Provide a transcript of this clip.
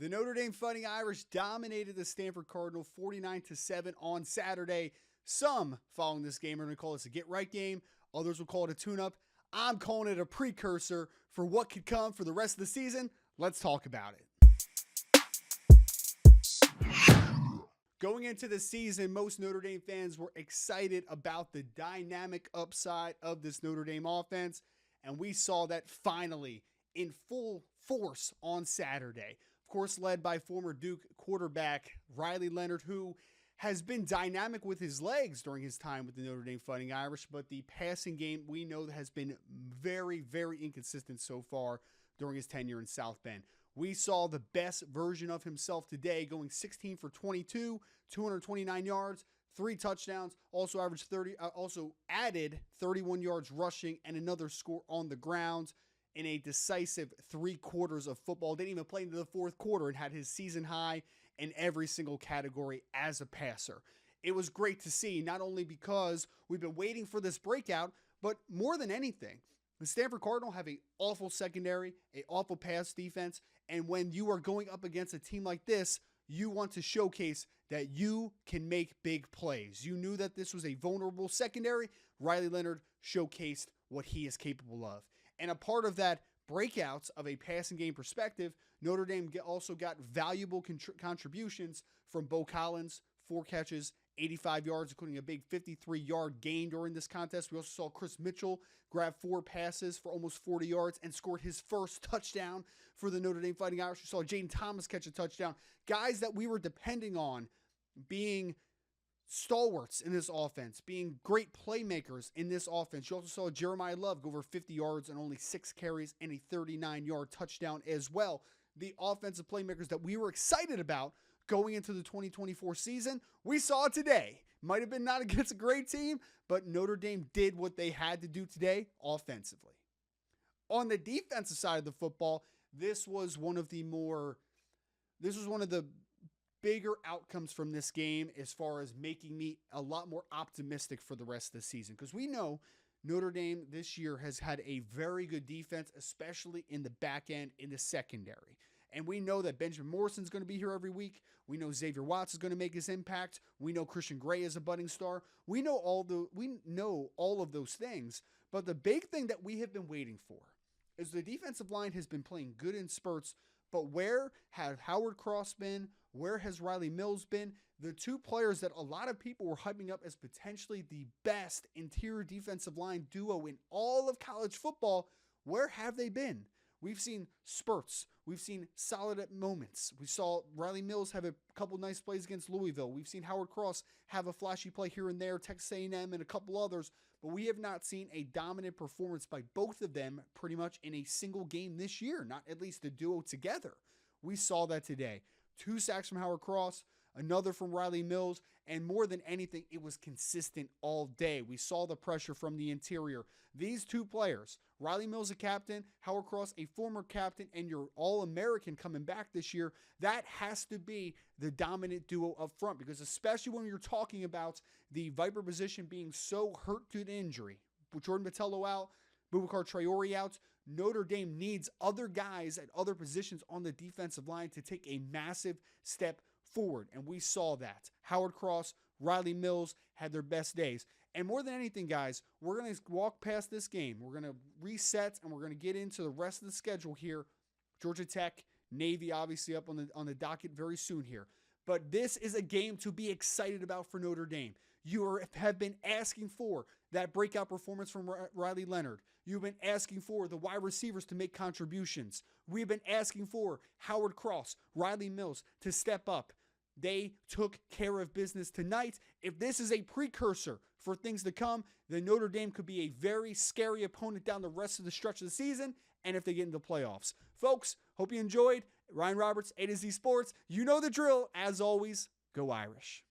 The Notre Dame Fighting Irish dominated the Stanford Cardinal 49-7 on Saturday. Some following this game are going to call this a get-right game. Others will call it a tune-up. I'm calling it a precursor for what could come for the rest of the season. Let's talk about it. Going into the season, most Notre Dame fans were excited about the dynamic upside of this Notre Dame offense, and we saw that finally in full force on Saturday. Of course, led by former Duke quarterback Riley Leonard, who has been dynamic with his legs during his time with the Notre Dame Fighting Irish, but the passing game we know has been very, very inconsistent so far during his tenure in South Bend. We saw the best version of himself today, going 16 for 22, 229 yards, 3 touchdowns, also added 31 yards rushing and another score on the ground in a decisive 3 quarters of football. Didn't even play into the fourth quarter and had his season high in every single category as a passer. It was great to see, not only because we've been waiting for this breakout, but more than anything, the Stanford Cardinal have an awful secondary, an awful pass defense, and when you are going up against a team like this, you want to showcase that you can make big plays. You knew that this was a vulnerable secondary. Riley Leonard showcased what he is capable of. And a part of that breakouts of a passing game perspective, Notre Dame also got valuable contributions from Bo Collins, 4 catches, 85 yards, including a big 53-yard gain during this contest. We also saw Chris Mitchell grab 4 passes for almost 40 yards and scored his first touchdown for the Notre Dame Fighting Irish. We saw Jaden Thomas catch a touchdown. Guys that we were depending on being stalwarts in this offense, being great playmakers in this offense. You also saw Jeremiah Love go over 50 yards and only 6 carries and a 39-yard touchdown as well. The offensive playmakers that we were excited about going into the 2024 season, we saw today. Might have been not against a great team, but Notre Dame did what they had to do today offensively. On the defensive side of the football, this was one of the bigger outcomes from this game as far as making me a lot more optimistic for the rest of the season. Because we know Notre Dame this year has had a very good defense, especially in the back end, in the secondary. And we know that Benjamin Morrison's going to be here every week. We know Xavier Watts is going to make his impact. We know Christian Gray is a budding star. We know all of those things. But the big thing that we have been waiting for is the defensive line has been playing good in spurts. But where have Howard Cross been? Where has Riley Mills been? The 2 players that a lot of people were hyping up as potentially the best interior defensive line duo in all of college football, where have they been? We've seen spurts. We've seen solid at moments. We saw Riley Mills have a couple nice plays against Louisville. We've seen Howard Cross have a flashy play here and there, Texas A&M, and a couple others. But we have not seen a dominant performance by both of them pretty much in a single game this year, not at least the duo together. We saw that today. 2 sacks from Howard Cross, another from Riley Mills, and more than anything, it was consistent all day. We saw the pressure from the interior. These 2 players, Riley Mills a captain, Howard Cross a former captain, and your All-American coming back this year, that has to be the dominant duo up front, because especially when you're talking about the Viper position being so hurt to the injury, with Jordan Botelho out, Boubacar Traore out, Notre Dame needs other guys at other positions on the defensive line to take a massive step forward, and we saw that. Howard Cross, Riley Mills had their best days. And more than anything, guys, we're going to walk past this game. We're going to reset, and we're going to get into the rest of the schedule here. Georgia Tech, Navy, obviously up on the docket very soon here. But this is a game to be excited about for Notre Dame. You have been asking for that breakout performance from Riley Leonard. You've been asking for the wide receivers to make contributions. We've been asking for Howard Cross, Riley Mills to step up. They took care of business tonight. If this is a precursor for things to come, then Notre Dame could be a very scary opponent down the rest of the stretch of the season, and if they get into the playoffs. Folks, hope you enjoyed. Ryan Roberts, A to Z Sports. You know the drill. As always, go Irish.